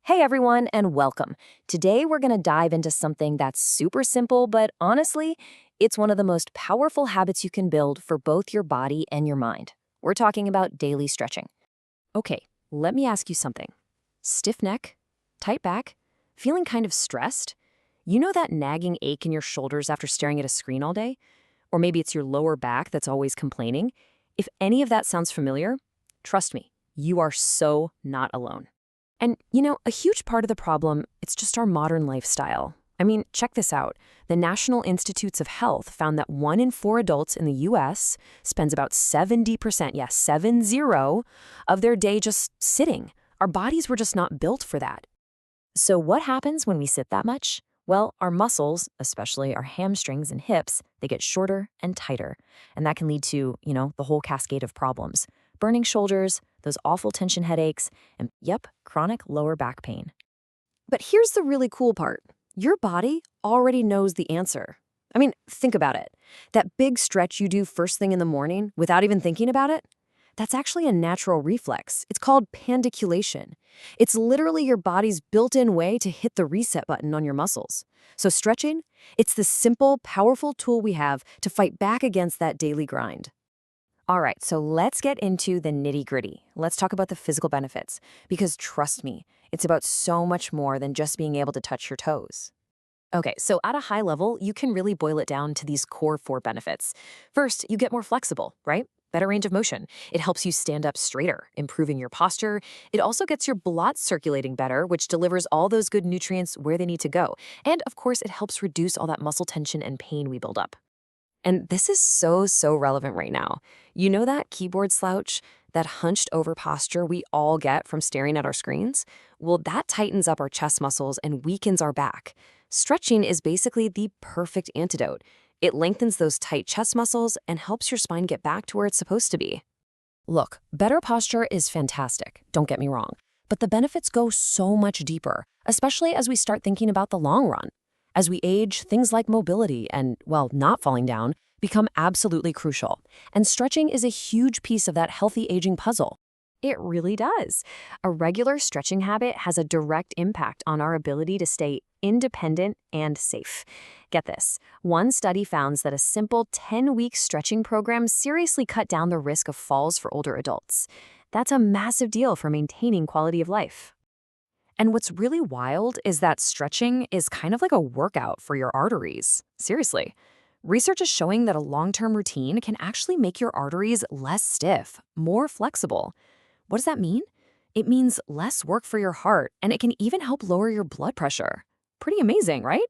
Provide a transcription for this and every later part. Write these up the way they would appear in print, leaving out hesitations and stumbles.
Hey everyone, and welcome. Today we're going to dive into something that's super simple, but honestly, it's one of the most powerful habits you can build for both your body and your mind. We're talking about daily stretching. Okay, let me ask you something. Stiff neck? Tight back? Feeling kind of stressed? You know that nagging ache in your shoulders after staring at a screen all day? Or maybe it's your lower back that's always complaining? If any of that sounds familiar, trust me, you are so not alone. And, a huge part of the problem, it's just our modern lifestyle. I mean, check this out. The National Institutes of Health found that 1 in 4 adults in the U.S. spends about 70%, yes, 70, of their day just sitting. Our bodies were just not built for that. So what happens when we sit that much? Well, our muscles, especially our hamstrings and hips, they get shorter and tighter. And that can lead to, the whole cascade of problems. Burning shoulders, those awful tension headaches, and chronic lower back pain. But here's the really cool part. Your body already knows the answer. I mean, think about it. That big stretch you do first thing in the morning without even thinking about it, that's actually a natural reflex. It's called pandiculation. It's literally your body's built-in way to hit the reset button on your muscles. So stretching, it's the simple, powerful tool we have to fight back against that daily grind. All right, so let's get into the nitty-gritty. Let's talk about the physical benefits, because trust me, it's about so much more than just being able to touch your toes. Okay, so at a high level, you can really boil it down to these core 4 benefits. First, you get more flexible, right? Better range of motion. It helps you stand up straighter, improving your posture. It also gets your blood circulating better, which delivers all those good nutrients where they need to go. And of course, it helps reduce all that muscle tension and pain we build up. And this is so relevant right now. You know that keyboard slouch, that hunched over posture we all get from staring at our screens? Well, that tightens up our chest muscles and weakens our back. Stretching is basically the perfect antidote. It lengthens those tight chest muscles and helps your spine get back to where it's supposed to be. Look, better posture is fantastic, don't get me wrong, but the benefits go so much deeper, especially as we start thinking about the long run. As we age, things like mobility and, not falling down, become absolutely crucial. And stretching is a huge piece of that healthy aging puzzle. It really does. A regular stretching habit has a direct impact on our ability to stay independent and safe. Get this. One study found that a simple 10-week stretching program seriously cut down the risk of falls for older adults. That's a massive deal for maintaining quality of life. And what's really wild is that stretching is kind of like a workout for your arteries. Seriously. Research is showing that a long-term routine can actually make your arteries less stiff, more flexible. What does that mean? It means less work for your heart, and it can even help lower your blood pressure. Pretty amazing, right?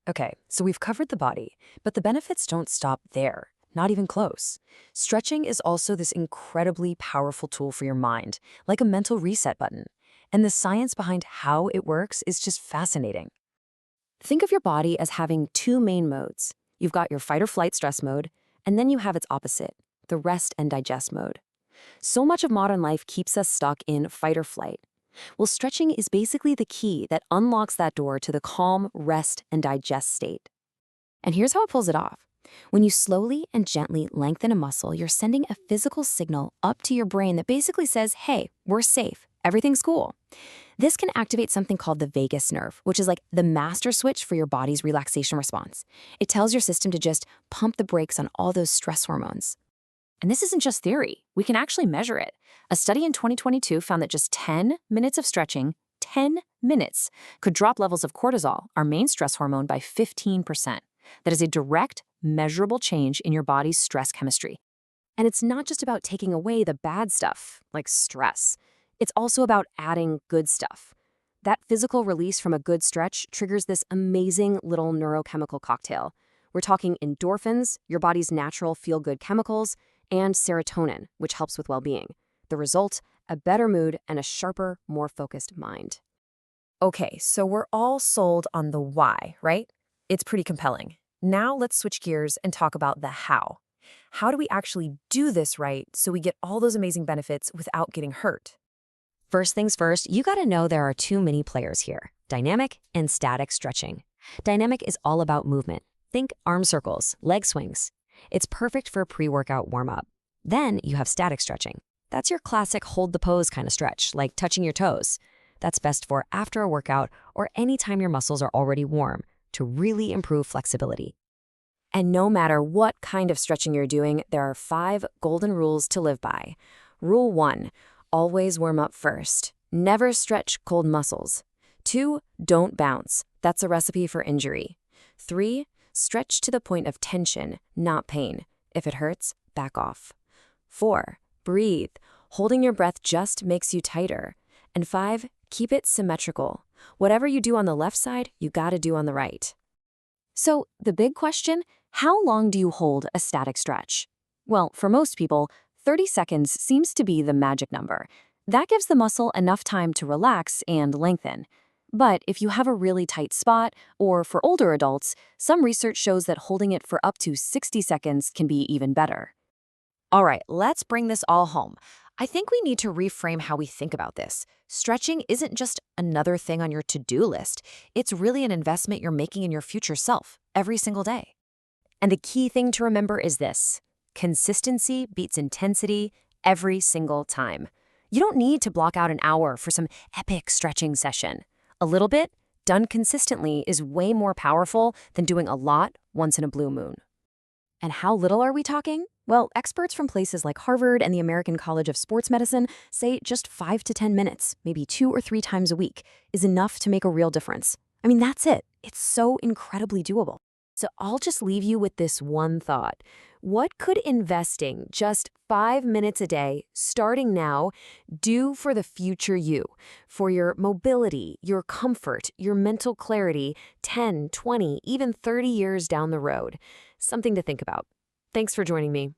Okay, so we've covered the body, but the benefits don't stop there. Not even close. Stretching is also this incredibly powerful tool for your mind, like a mental reset button. And the science behind how it works is just fascinating. Think of your body as having 2 main modes. You've got your fight or flight stress mode, and then you have its opposite, the rest and digest mode. So much of modern life keeps us stuck in fight or flight. Well, stretching is basically the key that unlocks that door to the calm, rest, and digest state. And here's how it pulls it off. When you slowly and gently lengthen a muscle, you're sending a physical signal up to your brain that basically says, hey, we're safe. Everything's cool. This can activate something called the vagus nerve, which is like the master switch for your body's relaxation response. It tells your system to just pump the brakes on all those stress hormones. And this isn't just theory. We can actually measure it. A study in 2022 found that just 10 minutes of stretching, 10 minutes, could drop levels of cortisol, our main stress hormone, by 15%. That is a direct, measurable change in your body's stress chemistry. And it's not just about taking away the bad stuff, like stress. It's also about adding good stuff. That physical release from a good stretch triggers this amazing little neurochemical cocktail. We're talking endorphins, your body's natural feel-good chemicals, and serotonin, which helps with well-being. The result, a better mood and a sharper, more focused mind. Okay, so we're all sold on the why, right? It's pretty compelling. Now let's switch gears and talk about the how. How do we actually do this right so we get all those amazing benefits without getting hurt? First things first, you gotta know there are 2 mini players here, dynamic and static stretching. Dynamic is all about movement. Think arm circles, leg swings. It's perfect for a pre-workout warm-up. Then you have static stretching. That's your classic hold the pose kind of stretch, like touching your toes. that's best for after a workout or anytime your muscles are already warm to really improve flexibility. And no matter what kind of stretching you're doing, there are 5 golden rules to live by. Rule 1, always warm up first. Never stretch cold muscles. 2, don't bounce. That's a recipe for injury. 3, stretch to the point of tension, not pain. If it hurts, back off. 4, breathe. Holding your breath just makes you tighter. And 5, keep it symmetrical. Whatever you do on the left side, you gotta do on the right. So, the big question, how long do you hold a static stretch? Well, for most people, 30 seconds seems to be the magic number. That gives the muscle enough time to relax and lengthen. But if you have a really tight spot, or for older adults, some research shows that holding it for up to 60 seconds can be even better. All right, let's bring this all home. I think we need to reframe how we think about this. Stretching isn't just another thing on your to-do list. It's really an investment you're making in your future self every single day. And the key thing to remember is this: consistency beats intensity every single time. You don't need to block out an hour for some epic stretching session. A little bit, done consistently, is way more powerful than doing a lot once in a blue moon. And how little are we talking? Well, experts from places like Harvard and the American College of Sports Medicine say just 5 to 10 minutes, maybe 2 or 3 times a week, is enough to make a real difference. I mean, that's it. It's so incredibly doable. So I'll just leave you with this one thought. What could investing just 5 minutes a day, starting now, do for the future you? For your mobility, your comfort, your mental clarity, 10, 20, even 30 years down the road? Something to think about. Thanks for joining me.